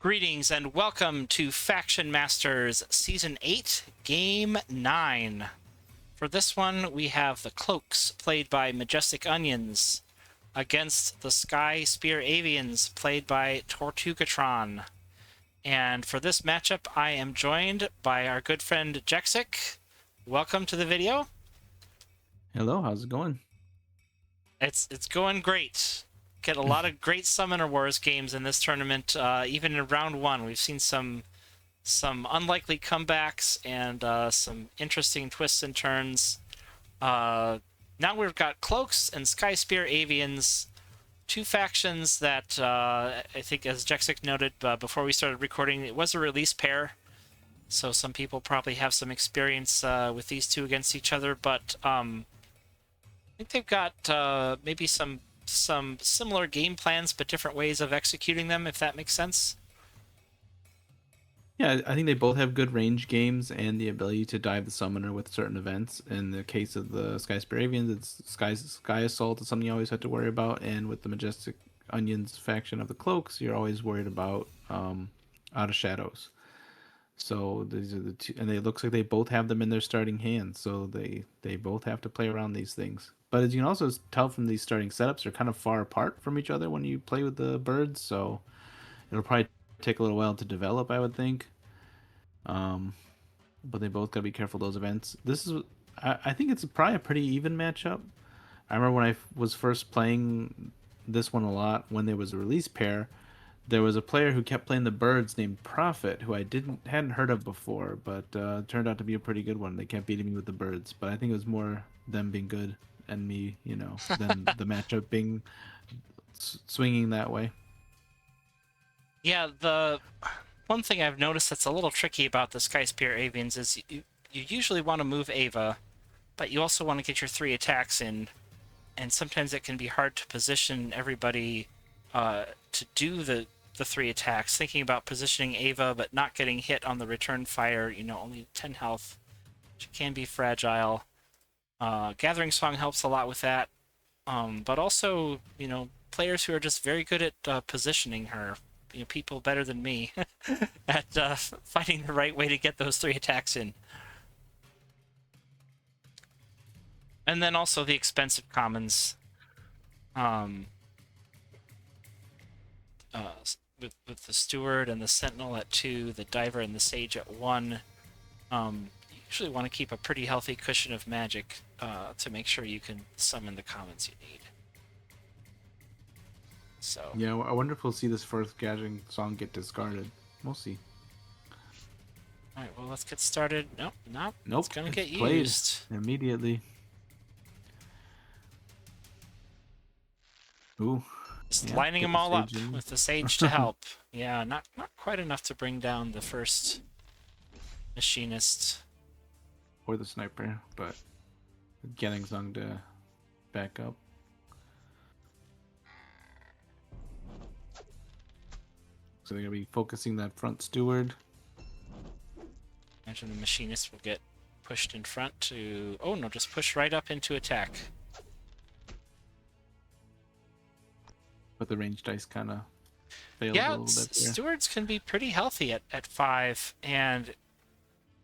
Greetings and welcome to FactionMasters Season 8, Game 9. For this one, we have the Cloaks, played by MajesticOnions, against the Skyspear Avians, played by Tortugatron. And for this matchup, I am joined by our good friend Jexik. Welcome to the video. Hello, how's it going? It's going great. Get a lot of great Summoner Wars games in this tournament. Even in round one, we've seen some unlikely comebacks and some interesting twists and turns. Now we've got Cloaks and Skyspear Avians, two factions that I think, as Jexik noted before we started recording, it was a release pair. So some people probably have some experience with these two against each other, but I think they've got maybe some similar game plans, but different ways of executing them, if that makes sense. Yeah, I think they both have good range games and the ability to dive the summoner with certain events. In the case of the Skyspear Avians, it's Sky Assault is something you always have to worry about, and with the Majestic Onions faction of the Cloaks, you're always worried about Out of Shadows. So these are the two, and it looks like they both have them in their starting hands, so they both have to play around these things. But as you can also tell from these starting setups, they're kind of far apart from each other when you play with the birds, so it'll probably take a little while to develop, I would think. Um, but they both gotta be careful of those events. I think it's probably a pretty even matchup. I remember when I was first playing this one a lot when there was a release pair. There was a player who kept playing the birds named Prophet, who I hadn't heard of before, but turned out to be a pretty good one. They kept beating me with the birds, but I think it was more them being good and me, than the matchup being swinging that way. Yeah, the one thing I've noticed that's a little tricky about the Skyspear Avians is you usually want to move Ava, but you also want to get your 3 attacks in, and sometimes it can be hard to position everybody to do the 3 attacks. Thinking about positioning Ava but not getting hit on the return fire, only 10 health, which can be fragile. Gathering Song helps a lot with that, but also, players who are just very good at positioning her. People better than me at finding the right way to get those 3 attacks in. And then also the expensive commons. With the Steward and the Sentinel at 2, the Diver and the Sage at 1. You usually want to keep a pretty healthy cushion of magic to make sure you can summon the commons you need. So Yeah, I wonder if we'll see this first Gathering Song get discarded. We'll see. Alright, well, let's get started. Nope. Nope, It's gonna get played used. immediately. Ooh. Just Yeah, lining get them the all up Sage in. with the Sage to help. Yeah, not quite enough to bring down the first Machinist. Or the Sniper, but getting Song to back up. So they're gonna be focusing that front Steward. Imagine the Machinist will get pushed in front to... Oh, no, just push right up into attack. But the range dice kind of failed a Yeah, little bit there. Stewards can be pretty healthy at 5, and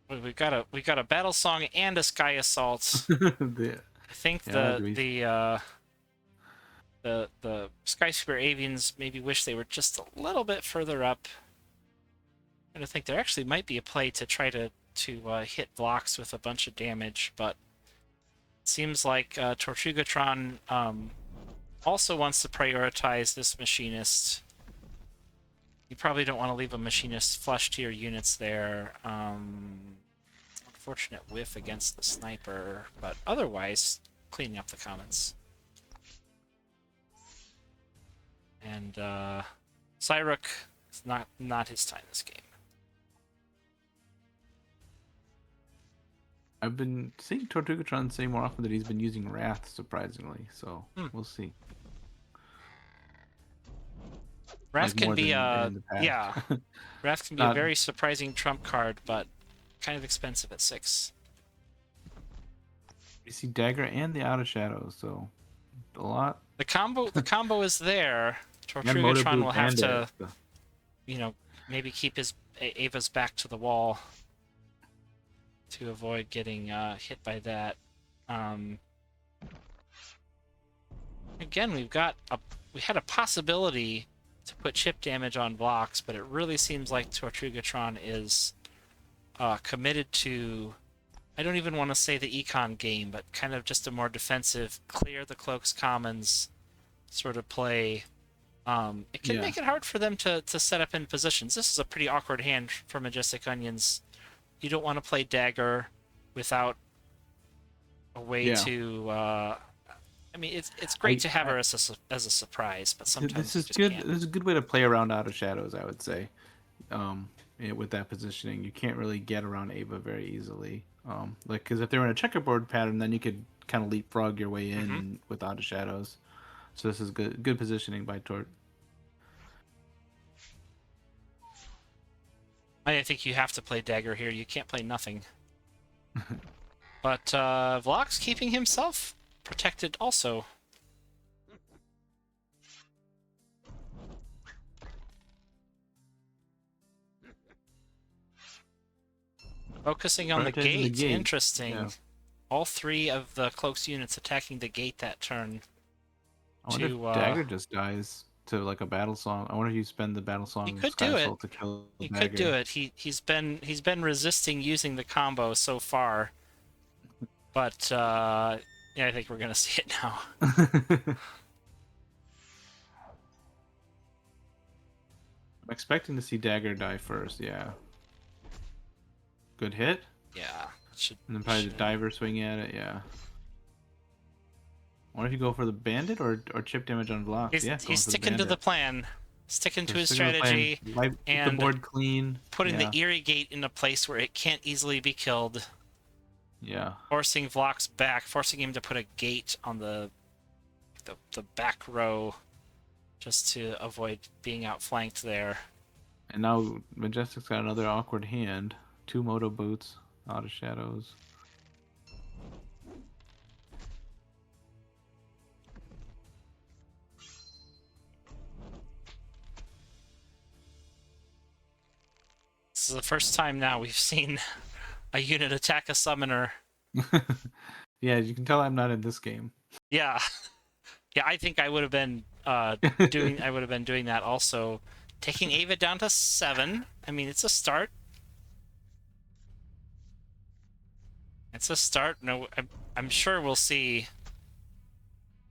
we've got a Battle Song and a Sky Assault. The- I think yeah, the Skyspear Avians maybe wish they were just a little bit further up. And I think there actually might be a play to try to hit blocks with a bunch of damage, but it seems like Tortugatron also wants to prioritize this Machinist. You probably don't want to leave a Machinist flush to your units there. Unfortunate whiff against the Sniper, but otherwise cleaning up the commons. And Cyruk, it's not his time this game. I've been seeing Tortugatron say more often that he's been using Wrath, surprisingly. So we'll see. Wrath Like can more be than in the past. yeah, Wrath can be a very surprising trump card, but kind of expensive at 6. We see Dagger and the Out of Shadows, so a lot. The combo is there. And Motor Tortugatron Boot will have and to, Eric. maybe keep his Ava's back to the wall to avoid getting hit by that. Um, again, we had a possibility to put chip damage on blocks, but it really seems like Tortugatron is committed to, I don't even want to say the econ game, but kind of just a more defensive, clear the cloaks commons sort of play. It can make it hard for them to set up in positions. This is a pretty awkward hand for Majestic Onions. You don't want to play dagger without a way to. I mean, it's great to have her as a surprise, but sometimes this is you just good. can't. This is a good way to play around out of shadows, I would say. With that positioning, you can't really get around Ava very easily. Like, because if they were in a checkerboard pattern, then you could kind of leapfrog your way in with out of shadows. So this is good positioning by Tort. I think you have to play dagger here. You can't play nothing. But Vlock's keeping himself protected also. Focusing on the gate. Interesting. Yeah. All 3 of the Cloaks units attacking the gate that turn. I wonder if Dagger just dies to like a battle song. I wonder if you spend the battle song. He could do it. To kill he Dagger. Could do it. He's been resisting using the combo so far, but yeah, I think we're gonna see it now. I'm expecting to see Dagger die first. Yeah. Good hit. Yeah. And then probably the diver swing at it. Yeah. I wonder if you go for the bandit or chip damage on blocks. He's sticking to the plan, sticking to his strategy, and the board clean, putting the Eerie Gate in a place where it can't easily be killed. Yeah. Forcing Vlox back, forcing him to put a gate on the back row, just to avoid being outflanked there. And now Majestic's got another awkward hand. 2 Moto Boots out of shadows. This is the first time now we've seen a unit attack a summoner. Yeah, you can tell I'm not in this game. Yeah. Yeah, I think I would have been doing that also. Taking Ava down to 7. I mean, it's a start. It's a start. No, I'm sure we'll see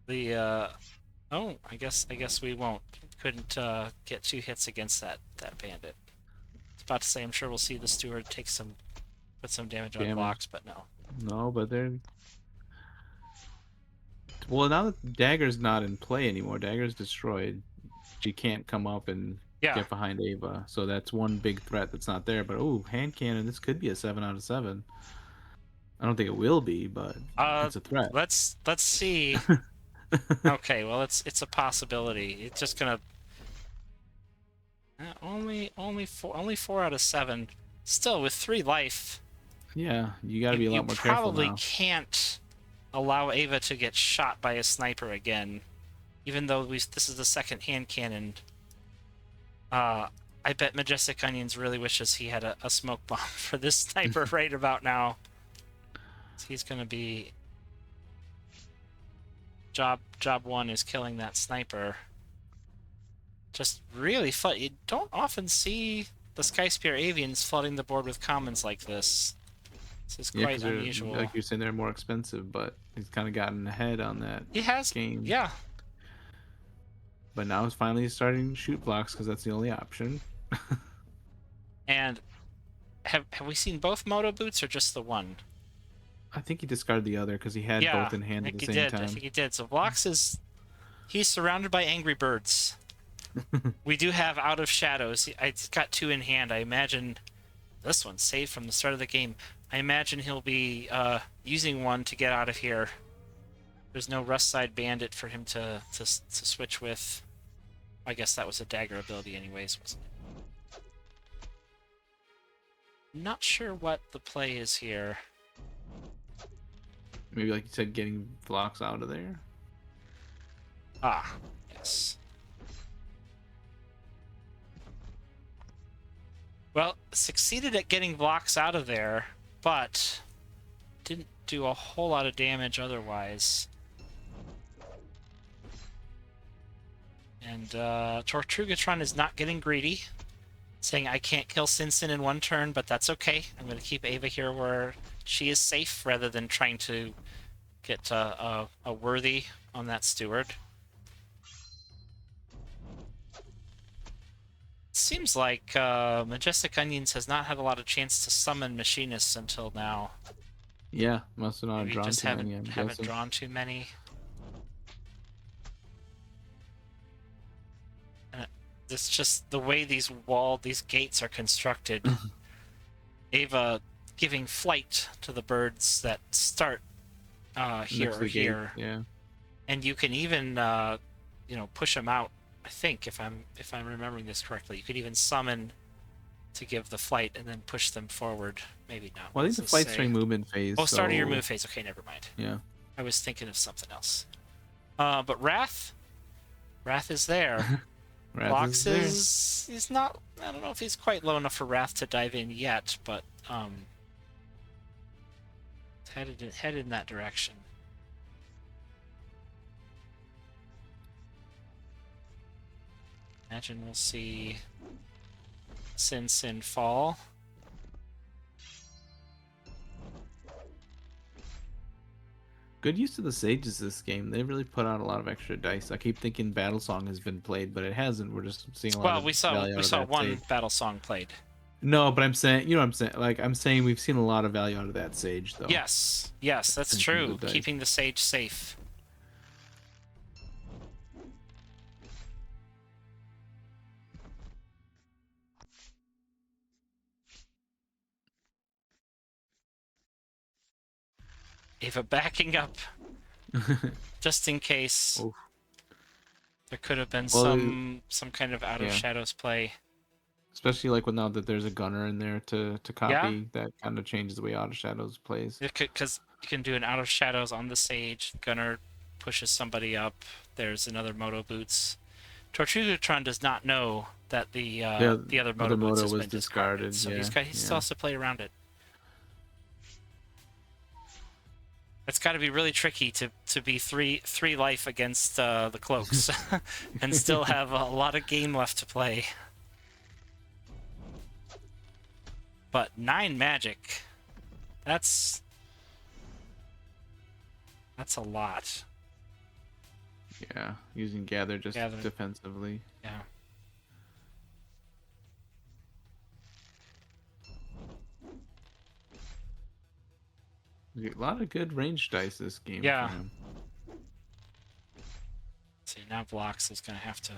the oh, I guess we won't. Couldn't get 2 hits against that bandit. I was about to say I'm sure we'll see the steward put some damage on blocks, but no. No, but they're well, now that Dagger's not in play anymore, Dagger's destroyed. She can't come up and get behind Ava, so that's one big threat that's not there. But oh, hand cannon, this could be a 7 out of 7. I don't think it will be, but it's a threat. Let's see. Okay, well it's a possibility. It's just gonna only 4 out of 7. Still with 3 life. Yeah, you gotta be a lot more careful now. You probably can't allow Ava to get shot by a sniper again, even though this is the second hand cannon. I bet Majestic Onions really wishes he had a smoke bomb for this sniper right about now. So he's gonna be job 1 is killing that sniper. Just really fun. You don't often see the Skyspear Avians flooding the board with commons like this. This is quite unusual. Like you're saying, they're more expensive, but he's kind of gotten ahead on that. He has game. Yeah. But now he's finally starting to shoot blocks because that's the only option. And have we seen both Moto Boots or just the one? I think he discarded the other because he had both in hand at the same time. I think he did. So Vlox he's surrounded by angry birds. We do have Out of Shadows. It's got 2 in hand. I imagine this one's saved from the start of the game. I imagine he'll be using one to get out of here. There's no Rust Side Bandit for him to switch with. I guess that was a dagger ability anyways, wasn't it? Not sure what the play is here. Maybe, like you said, getting Vlox out of there? Ah, yes. Well, succeeded at getting blocks out of there, but didn't do a whole lot of damage otherwise. And Tortugatron is not getting greedy, saying I can't kill Sinsin in one turn, but that's okay. I'm going to keep Ava here where she is safe rather than trying to get a worthy on that steward. Seems like Majestic Onions has not had a lot of chance to summon machinists until now. Yeah, must have not Maybe drawn just too many. I'm haven't guessing. drawn too many. It's just the way these gates are constructed. Ava giving flight to the birds that start here Next to or the gate, here, yeah. and you can even you know, push them out. I think if I'm remembering this correctly, you could even summon to give the flight and then push them forward. Maybe not. Well, I think the flight's during movement phase. Oh, start of your so... move phase. Okay, never mind. Yeah. I was thinking of something else. But Wrath is there. Blocks is not. I don't know if he's quite low enough for Wrath to dive in yet, but headed in that direction. Imagine we'll see Sin fall. Good use of the sages this game. They really put out a lot of extra dice. I keep thinking Battle Song has been played, but it hasn't. We're just seeing a lot of we saw one sage. Battle Song played. No, but I'm saying, you know what I'm saying? Like, I'm saying we've seen a lot of value out of that sage, though. Yes, that's true. Keeping the sage safe. Ava backing up, just in case. Oof. There could have been some kind of out of shadows play. Especially like now that there's a gunner in there to copy, that kind of changes the way out of shadows plays. Because you can do an out of shadows on the sage. Gunner pushes somebody up. There's another Moto Boots. Tortugatron does not know that the other Moto Boots has been discarded. So he still has to play around it. It's got to be really tricky to be three life against the Cloaks and still have a lot of game left to play. But 9 magic, that's a lot. Yeah, using gather defensively. Yeah. A lot of good range dice this game. Yeah. For him. See, now Blocks is going to have to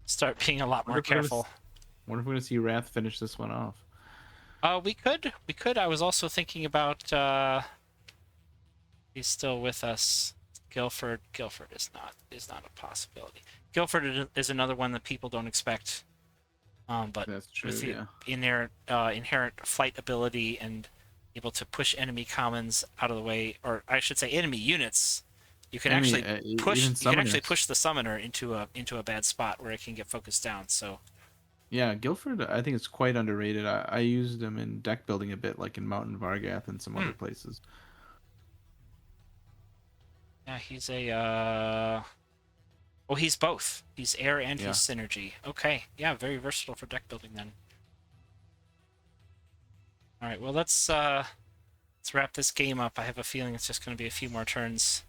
start being a lot more careful. Wonder if we're going to see Wrath finish this one off. We could. I was also thinking about he's still with us. Guilford is not a possibility. Guilford is another one that people don't expect. But that's true, with the inherent flight ability and able to push enemy commons out of the way, or I should say enemy units, you can actually push the summoner into a bad spot where it can get focused down. So yeah, Guilford, I think it's quite underrated. I used him in deck building a bit, like in Mountain Vargath and some other places. Yeah, he's he's both. He's air and he's synergy. Okay, yeah, very versatile for deck building then. All right, well let's wrap this game up. I have a feeling it's just going to be a few more turns.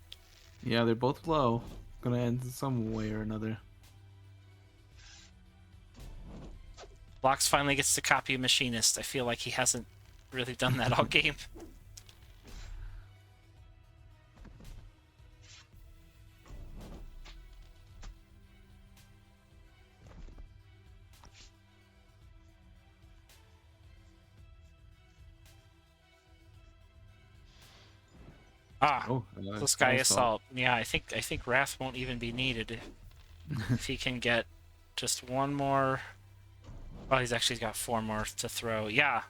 Yeah, they're both low. Gonna end some way or another. Blocks finally gets to copy a machinist. I feel like he hasn't really done that all game. The Sky Assault. Yeah, I think Wrath won't even be needed if he can get just one more. Well, he's actually got 4 more to throw. Yeah.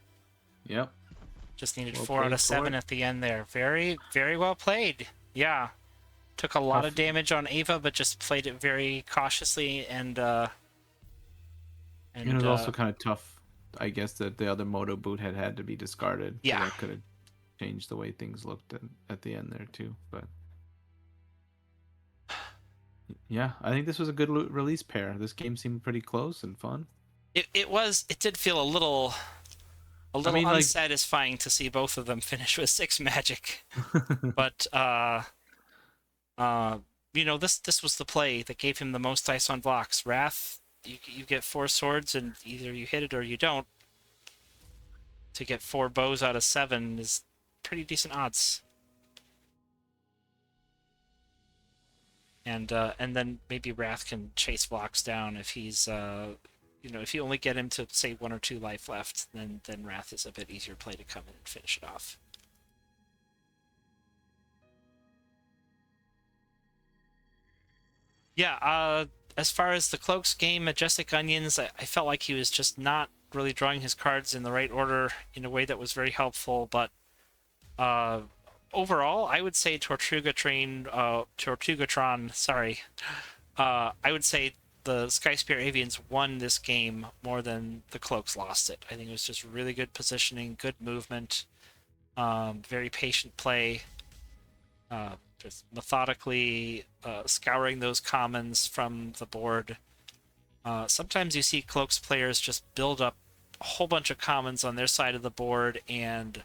Yep. Just needed 4 out of 7 at the end there. Very, very well played. Yeah. Took a lot of damage on Ava, but just played it very cautiously and it was also kind of tough I guess that the other Moto boot had to be discarded, so Yeah. that could have changed the way things looked at the end there too. But yeah, I think this was a good release pair. This game seemed pretty close and fun. It did feel a I little mean, like, unsatisfying to see both of them finish with 6 magic. But uh this was the play that gave him the most dice on blocks. Wrath, you get 4 swords and either you hit it or you don't. To get 4 bows out of 7 is pretty decent odds. And then maybe Wrath can chase blocks down if he's if you only get him to say 1 or 2 life left, then Wrath is a bit easier play to come in and finish it off. Yeah, as far as the Cloaks game, MajesticOnions, I felt like he was just not really drawing his cards in the right order in a way that was very helpful, but uh, overall, I would say Tortugatron, sorry. I would say the Skyspear Avians won this game more than the Cloaks lost it. I think it was just really good positioning, good movement, very patient play, just methodically scouring those commons from the board. Sometimes you see Cloaks players just build up a whole bunch of commons on their side of the board, and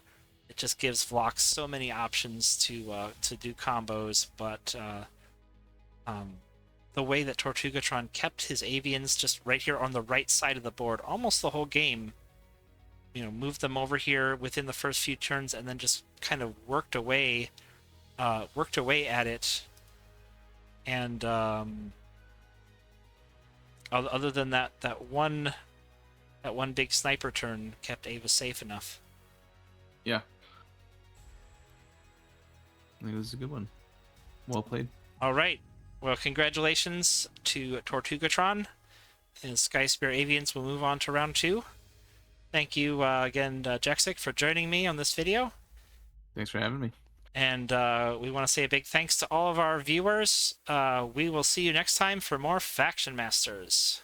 it just gives Vlox so many options to do combos. But the way that Tortugatron kept his Avians just right here on the right side of the board almost the whole game, moved them over here within the first few turns, and then just kind of worked away at it. And other than that one big sniper turn kept Ava safe enough. Yeah, I think this is a good one. Well played. All right. Well, congratulations to Tortugatron. And Skyspear Avians will move on to round 2. Thank you again, Jexik, for joining me on this video. Thanks for having me. And we want to say a big thanks to all of our viewers. We will see you next time for more Faction Masters.